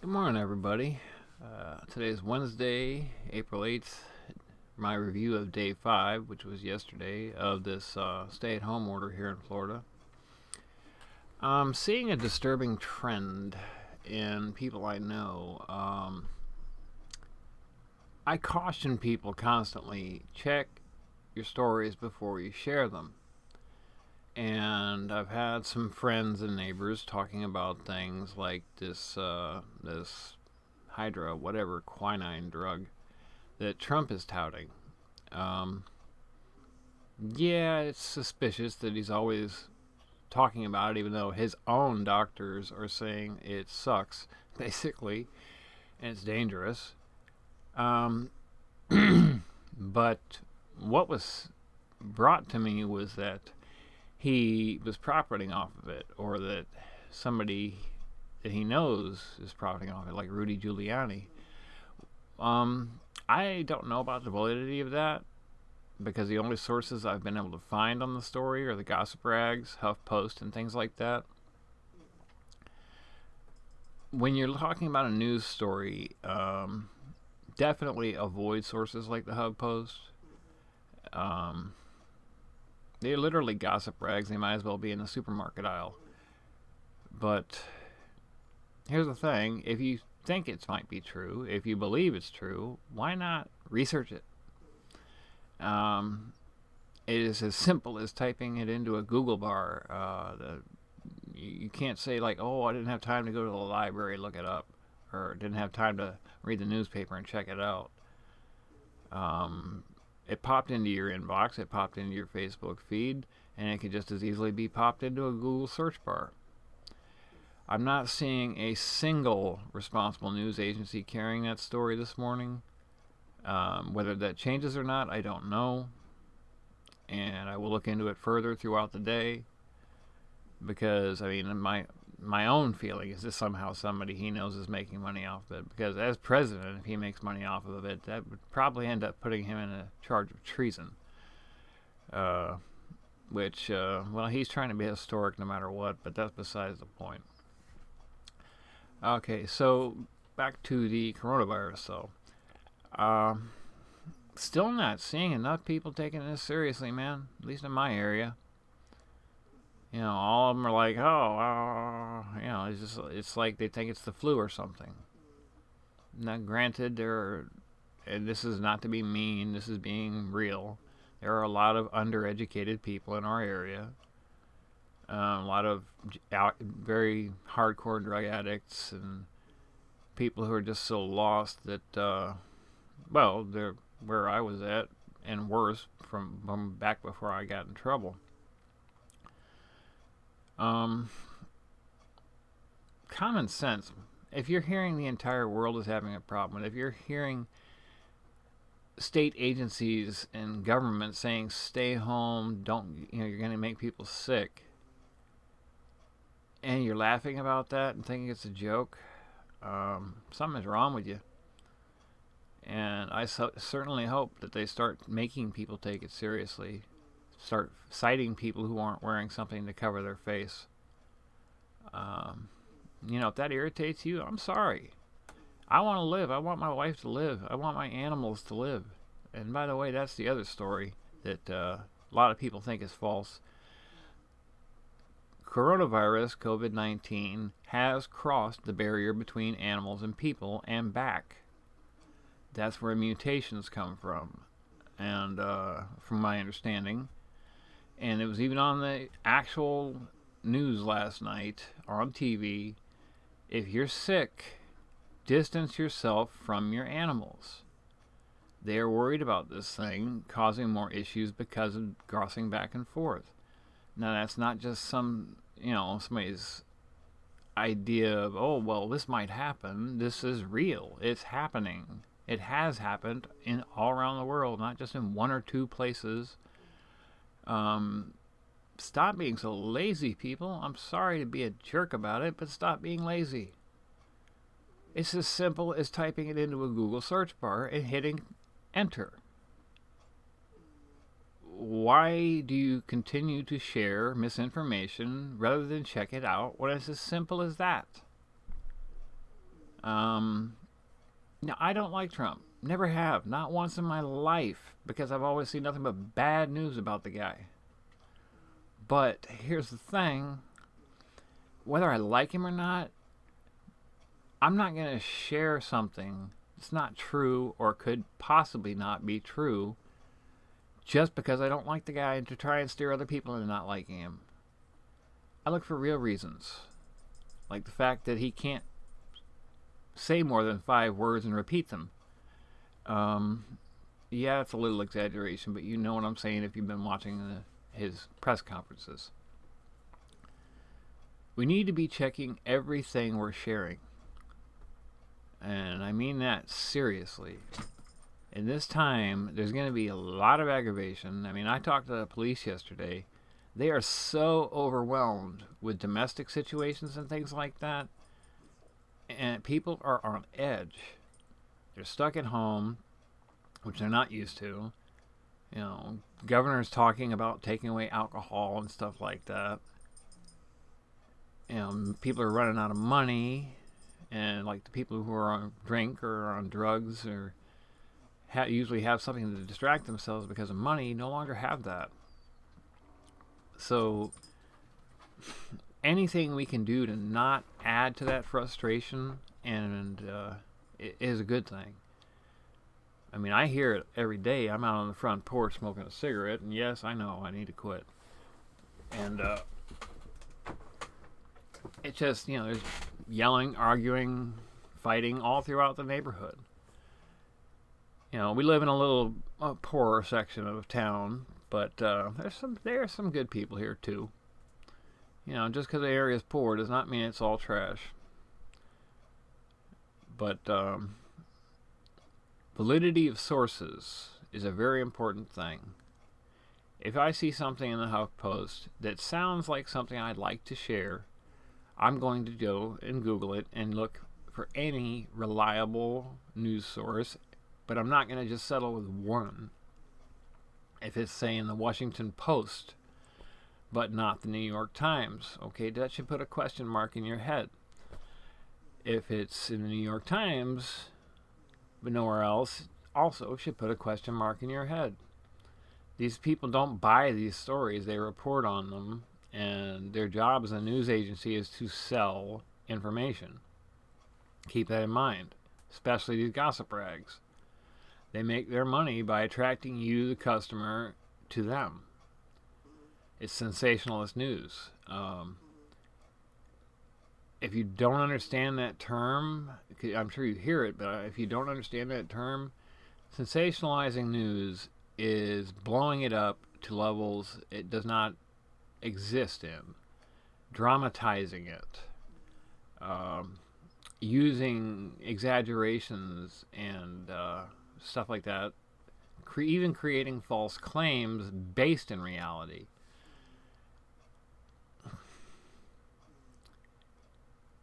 Good morning, everybody. Today is Wednesday, April 8th. My review of day 5, which was yesterday, of this stay-at-home order here in Florida. I'm seeing a disturbing trend in people I know. I caution people constantly, check your stories before you share them. And I've had some friends and neighbors talking about things like this Hydra, whatever quinine drug that Trump is touting. Um, yeah, it's suspicious that he's always talking about it, even though his own doctors are saying it sucks, basically, and it's dangerous. Um, but what was brought to me was that he was profiting off of it, or that somebody that he knows is profiting off it, like Rudy Giuliani. I don't know about the validity of that because the only sources I've been able to find on the story are the gossip rags, HuffPost, and things like that. When you're talking about a news story, definitely avoid sources like the HuffPost. They're literally gossip rags. They might as well be in the supermarket aisle. But here's the thing. If you think it might be true, if you believe it's true, why not research it? It is as simple as typing it into a Google bar. You can't say like, oh, I didn't have time to go to the library, look it up, or didn't have time to read the newspaper and check it out. It popped into your inbox, it popped into your Facebook feed, and it could just as easily be popped into a Google search bar. I'm not seeing a single responsible news agency carrying that story this morning. Whether that changes or not, I don't know. And I will look into it further throughout the day. Because, I mean, my own feeling is this somehow somebody he knows is making money off of it. Because as president, if he makes money off of it, that would probably end up putting him in a charge of treason. Which, well, he's trying to be historic no matter what, but that's besides the point. Okay, so back to the coronavirus, though. Still not seeing enough people taking this seriously, man. At least in my area. You know, all of them are like, it's like they think it's the flu or something. Now, granted, and this is not to be mean, this is being real. There are a lot of undereducated people in our area. A lot of very hardcore drug addicts and people who are just so lost that, they're where I was at and worse from back before I got in trouble. Common sense. If you're hearing the entire world is having a problem, if you're hearing state agencies and government saying stay home, you're going to make people sick, and you're laughing about that and thinking it's a joke, something is wrong with you. And I certainly hope that they start making people take it seriously. Start citing people who aren't wearing something to cover their face. If that irritates you, I'm sorry. I want to live. I want my wife to live. I want my animals to live. And by the way, that's the other story that a lot of people think is false. Coronavirus, COVID-19, has crossed the barrier between animals and people and back. That's where mutations come from. And from my understanding, and it was even on the actual news last night on TV, if you're sick, distance yourself from your animals. They are worried about this thing causing more issues because of crossing back and forth. Now, that's not just somebody's idea of, oh, well, this might happen. This is real. It's happening. It has happened in all around the world, not just in one or two places. Stop being so lazy, people. I'm sorry to be a jerk about it, but stop being lazy. It's as simple as typing it into a Google search bar and hitting enter. Why do you continue to share misinformation rather than check it out when it's as simple as that? Now, I don't like Trump. Never have. Not once in my life. Because I've always seen nothing but bad news about the guy. But here's the thing. Whether I like him or not, I'm not going to share something that's not true or could possibly not be true just because I don't like the guy and to try and steer other people into not liking him. I look for real reasons. Like the fact that he can't say more than 5 words and repeat them. Yeah, it's a little exaggeration, but you know what I'm saying if you've been watching his press conferences. We need to be checking everything we're sharing. And I mean that seriously. In this time, there's going to be a lot of aggravation. I mean, I talked to the police yesterday. They are so overwhelmed with domestic situations and things like that. And people are on edge. They're stuck at home, which they're not used to. You know, governor's talking about taking away alcohol and stuff like that. You know, people are running out of money. And like the people who are on drink or on drugs or usually have something to distract themselves because of money no longer have that. So anything we can do to not add to that frustration and is a good thing. I mean, I hear it every day. I'm out on the front porch smoking a cigarette, and yes, I know I need to quit. And it's just, you know, there's yelling, arguing, fighting all throughout the neighborhood. You know, we live in a little poorer section of town, but there are some good people here too. You know, just because the area is poor does not mean it's all trash. But validity of sources is a very important thing. If I see something in the HuffPost that sounds like something I'd like to share, I'm going to go and Google it and look for any reliable news source, but I'm not going to just settle with one. If it's, say, in the Washington Post, but not the New York Times, okay, that should put a question mark in your head. If it's in the New York Times, but nowhere else, also should put a question mark in your head. These people don't buy these stories, they report on them, and their job as a news agency is to sell information. Keep that in mind, especially these gossip rags. They make their money by attracting you, the customer, to them. It's sensationalist news. If you don't understand that term, I'm sure you hear it, but if you don't understand that term, sensationalizing news is blowing it up to levels it does not exist in, dramatizing it, using exaggerations and stuff like that, even creating false claims based in reality.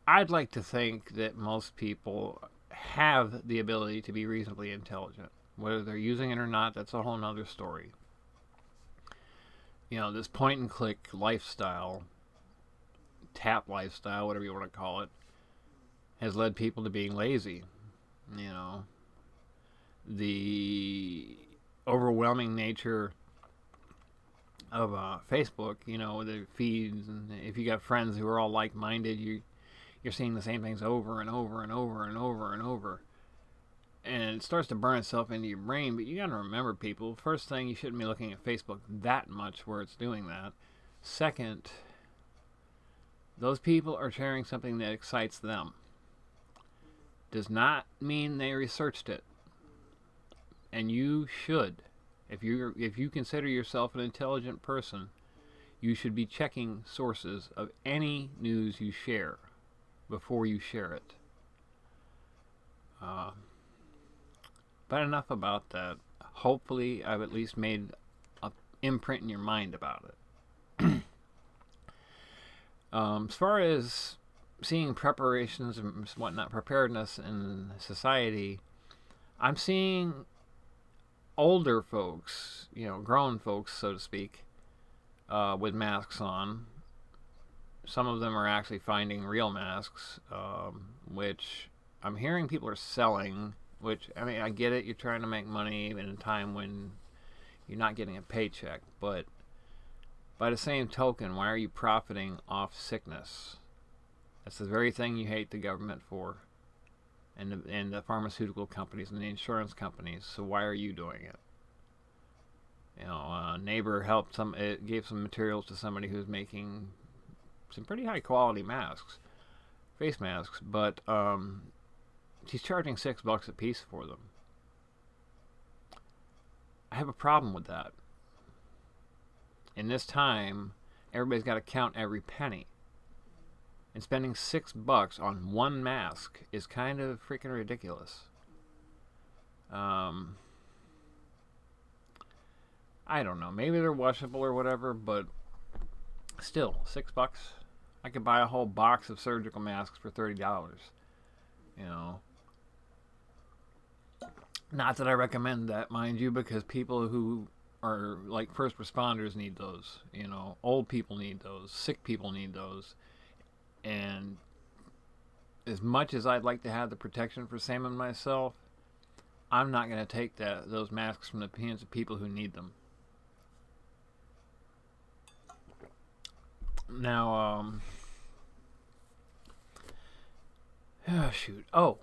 I'd like to think that most people have the ability to be reasonably intelligent. Whether they're using it or not, that's a whole nother story. You know, this point and click lifestyle, tap lifestyle, whatever you want to call it, has led people to being lazy. You know, the overwhelming nature of Facebook, you know, the feeds, and if you got friends who are all like-minded, you're seeing the same things over and over and over and over and over. And it starts to burn itself into your brain, but you got to remember, people, first thing, you shouldn't be looking at Facebook that much where it's doing that. Second, those people are sharing something that excites them. Does not mean they researched it. And you should. If you consider yourself an intelligent person, you should be checking sources of any news you share before you share it. But enough about that. Hopefully, I've at least made an imprint in your mind about it. As far as seeing preparations and whatnot, preparedness in society, I'm seeing older folks, you know, grown folks, so to speak, with masks on. Some of them are actually finding real masks, which I'm hearing people are selling, which, I mean, I get it. You're trying to make money even in a time when you're not getting a paycheck. But by the same token, why are you profiting off sickness? That's the very thing you hate the government for, and the pharmaceutical companies and the insurance companies. So why are you doing it? You know, a neighbor helped it gave some materials to somebody who's making some pretty high quality masks, face masks, but he's charging $6 a piece for them. I have a problem with that. In this time, everybody's got to count every penny. And spending $6 on one mask is kind of freaking ridiculous. I don't know. Maybe they're washable or whatever, but still, $6. I could buy a whole box of surgical masks for $30. You know. Not that I recommend that, mind you, because people who are like first responders need those. You know, old people need those. Sick people need those. And as much as I'd like to have the protection for Sam and myself, I'm not going to take those masks from the hands of people who need them. Now, oh, shoot. Oh,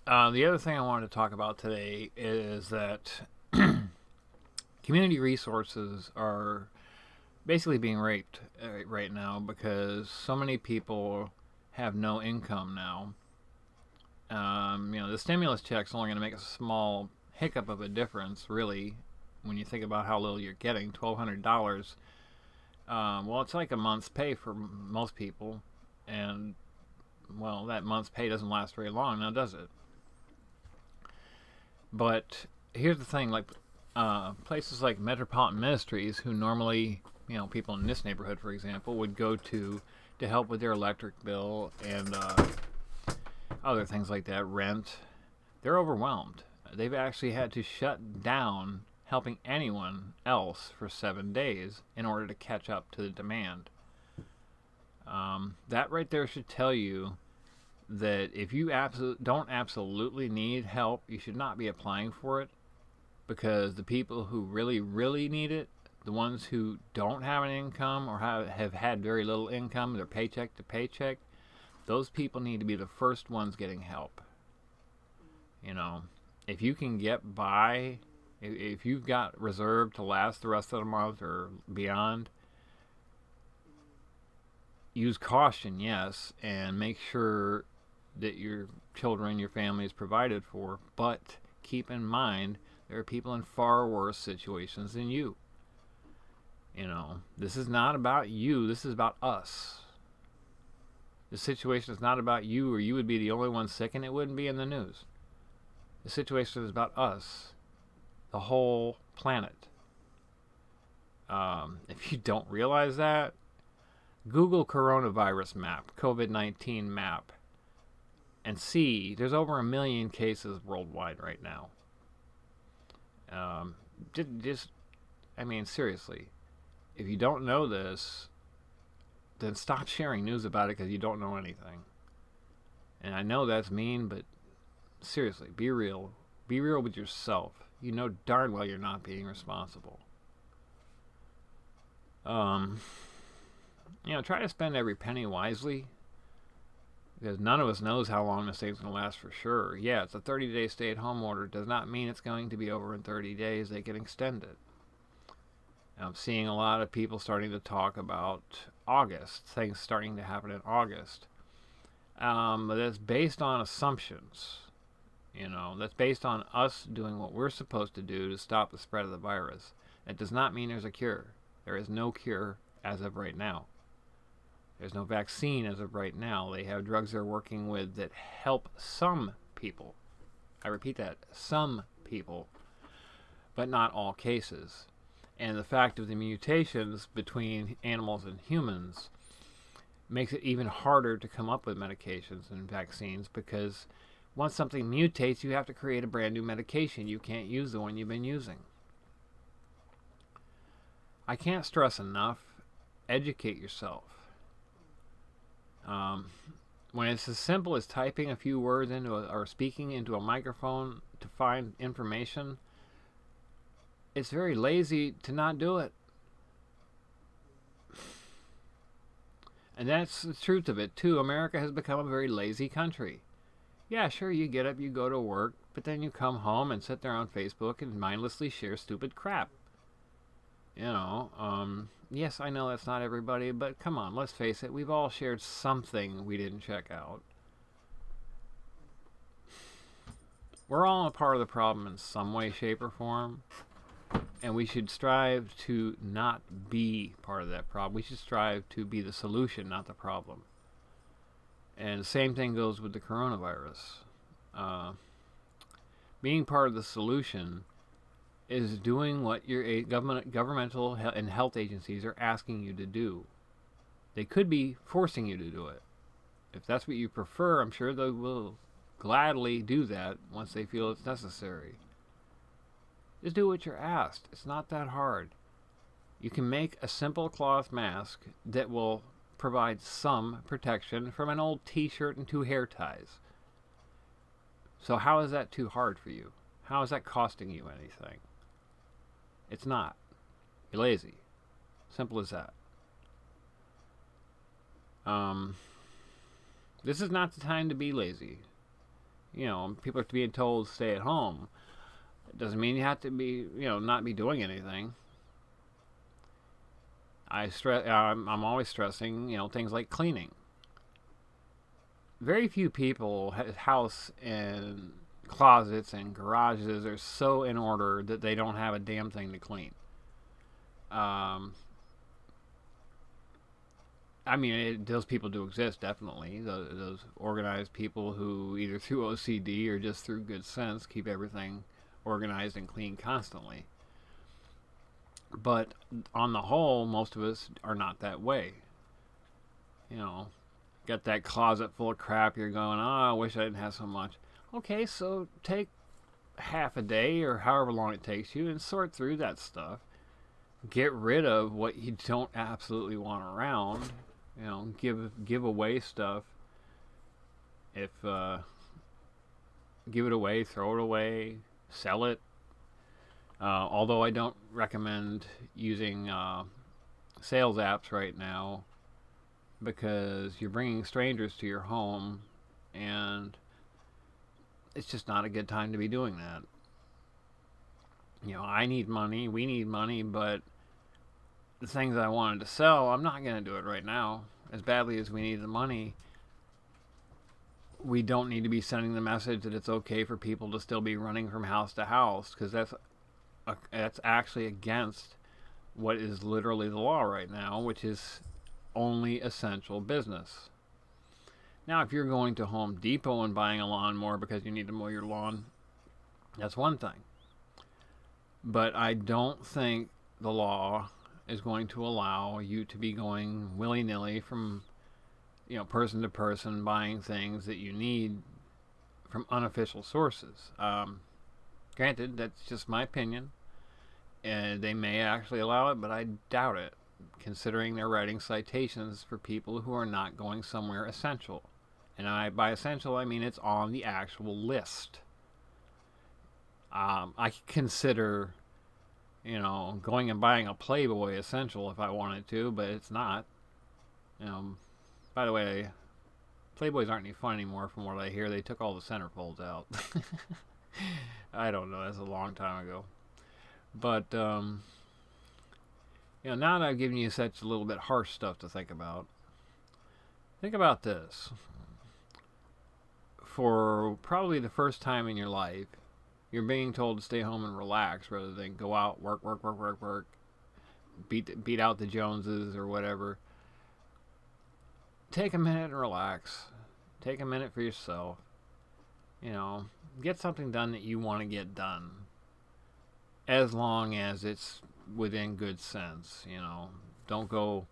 the other thing I wanted to talk about today is that community resources are basically being raped right now because so many people have no income now. You know, the stimulus check's only going to make a small hiccup of a difference, really, when you think about how little you're getting. $1,200. Well, it's like a month's pay for most people, and, well, that month's pay doesn't last very long, now does it? But here's the thing, like, places like Metropolitan Ministries, who normally, you know, people in this neighborhood, for example, would go to help with their electric bill and other things like that, rent, they're overwhelmed. They've actually had to shut down helping anyone else for 7 days in order to catch up to the demand. That right there should tell you that if you don't absolutely need help, you should not be applying for it, because the people who really, really need it, the ones who don't have an income or have had very little income, they're paycheck to paycheck, those people need to be the first ones getting help. You know, if you can get by, if you've got reserve to last the rest of the month or beyond, use caution, yes, and make sure that your children, your family is provided for, but keep in mind there are people in far worse situations than you. You know, this is not about you, this is about us. The situation is not about you, or you would be the only one sick and it wouldn't be in the news. The situation is about us, the whole planet. If you don't realize that, Google coronavirus map, COVID-19 map, and see there's over 1 million cases worldwide right now. I mean, seriously, if you don't know this, then stop sharing news about it because you don't know anything. And I know that's mean, but seriously, be real. Be real with yourself. You know darn well you're not being responsible. You know, try to spend every penny wisely, because none of us knows how long this thing's going to last for sure. Yeah, it's a 30-day stay-at-home order. Does not mean it's going to be over in 30 days. They can extend it. I'm seeing a lot of people starting to talk about August, things starting to happen in August. But that's based on assumptions. You know, that's based on us doing what we're supposed to do to stop the spread of the virus. That does not mean there's a cure. There is no cure as of right now. There's no vaccine as of right now. They have drugs they're working with that help some people. I repeat that, some people, but not all cases. And the fact of the mutations between animals and humans makes it even harder to come up with medications and vaccines, because once something mutates, you have to create a brand new medication. You can't use the one you've been using. I can't stress enough, educate yourself. When it's as simple as typing a few words or speaking into a microphone to find information, it's very lazy to not do it. And that's the truth of it, too. America has become a very lazy country. Yeah, sure, you get up, you go to work, but then you come home and sit there on Facebook and mindlessly share stupid crap. Yes, I know that's not everybody, but come on, let's face it, we've all shared something we didn't check out. We're all a part of the problem in some way, shape, or form, and we should strive to not be part of that problem. We should strive to be the solution, not the problem. And the same thing goes with the coronavirus. Being part of the solution is doing what your governmental and health agencies are asking you to do. They could be forcing you to do it. If that's what you prefer, I'm sure they will gladly do that once they feel it's necessary. Just do what you're asked. It's not that hard. You can make a simple cloth mask that will provide some protection from an old t-shirt and 2 hair ties. So how is that too hard for you? How is that costing you anything? It's not. You're lazy. Simple as that. This is not the time to be lazy. People are being told to stay at home. It doesn't mean you have to be, not be doing anything. I'm always stressing, things like cleaning. Very few people house and closets and garages are so in order that they don't have a damn thing to clean. Those people do exist, definitely. Those organized people who either through OCD or just through good sense keep everything organized and clean constantly. But on the whole, most of us are not that way. Got that closet full of crap, you're going, I wish I didn't have so much. Okay, so take half a day or however long it takes you and sort through that stuff. Get rid of what you don't absolutely want around. Give away stuff. If give it away, throw it away, sell it. Although I don't recommend using sales apps right now because you're bringing strangers to your home and it's just not a good time to be doing that. I need money, we need money, but the things I wanted to sell, I'm not going to do it right now. As badly as we need the money, we don't need to be sending the message that it's okay for people to still be running from house to house, because that's actually against what is literally the law right now, which is only essential business. Now, if you're going to Home Depot and buying a lawnmower because you need to mow your lawn, that's one thing. But I don't think the law is going to allow you to be going willy-nilly from, person to person buying things that you need from unofficial sources. Granted, that's just my opinion, and they may actually allow it, but I doubt it, considering they're writing citations for people who are not going somewhere essential. And by essential, I mean it's on the actual list. I consider, going and buying a Playboy essential if I wanted to, but it's not. By the way, Playboys aren't any fun anymore from what I hear. They took all the centerfolds out. I don't know. That's a long time ago. But, now that I've given you such a little bit harsh stuff to think about this. For probably the first time in your life, you're being told to stay home and relax rather than go out, work, beat out the Joneses or whatever. Take a minute and relax. Take a minute for yourself. Get something done that you want to get done. As long as it's within good sense, Don't go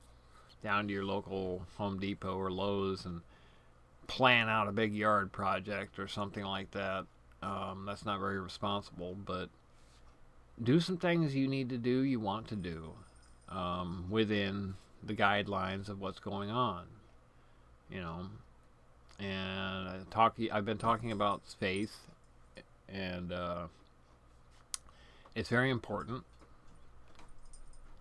down to your local Home Depot or Lowe's and plan out a big yard project or something like that. That's not very responsible, but do some things you need to do, you want to do, within the guidelines of what's going on. And I've been talking about faith, and it's very important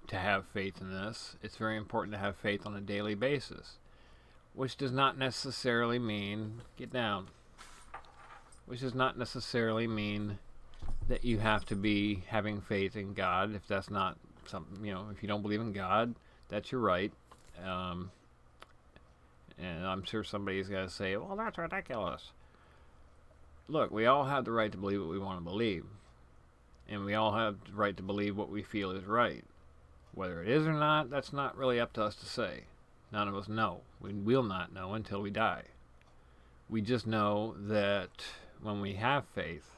to have faith in this. It's very important to have faith on a daily basis, which does not necessarily mean which does not necessarily mean that you have to be having faith in God. If that's not something, if you don't believe in God, that's your right. And I'm sure somebody's going to say, well, that's ridiculous. Look, we all have the right to believe what we want to believe. And we all have the right to believe what we feel is right. Whether it is or not, that's not really up to us to say. None of us know. We will not know until we die. We just know that when we have faith,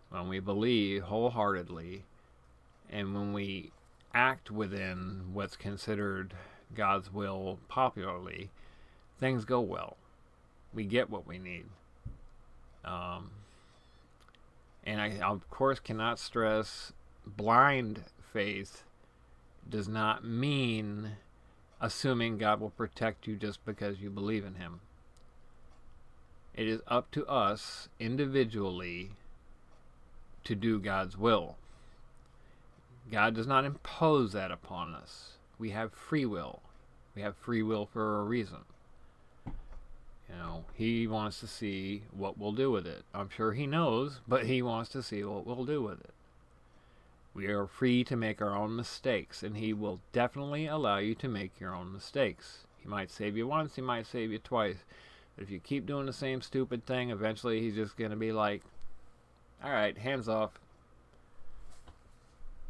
when we believe wholeheartedly, and when we act within what's considered God's will popularly, things go well. We get what we need. And I, of course, cannot stress blind faith does not mean assuming God will protect you just because you believe in Him. It is up to us individually to do God's will. God does not impose that upon us. We have free will. We have free will for a reason. He wants to see what we'll do with it. I'm sure He knows, but He wants to see what we'll do with it. We are free to make our own mistakes, and He will definitely allow you to make your own mistakes. He might save you once, He might save you twice. But if you keep doing the same stupid thing, eventually He's just going to be like, alright, hands off.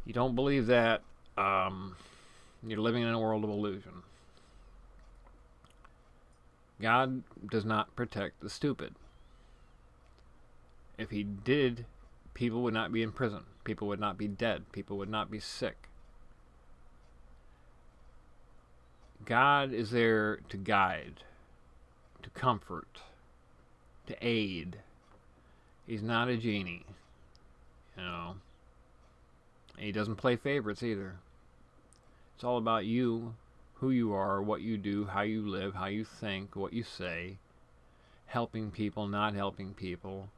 You don't believe that, you're living in a world of illusion. God does not protect the stupid. If He did, people would not be in prison. People would not be dead. People would not be sick. God is there to guide, to comfort, to aid. He's not a genie. He doesn't play favorites either. It's all about you, who you are, what you do, how you live, how you think, what you say, helping people, not helping people,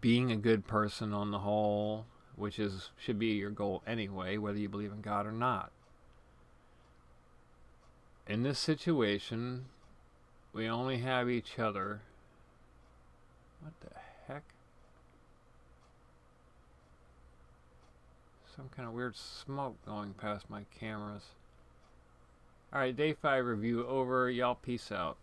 being a good person on the whole, which should be your goal anyway, whether you believe in God or not. In this situation, we only have each other. What the heck? Some kind of weird smoke going past my cameras. Alright, day 5 review over. Y'all peace out.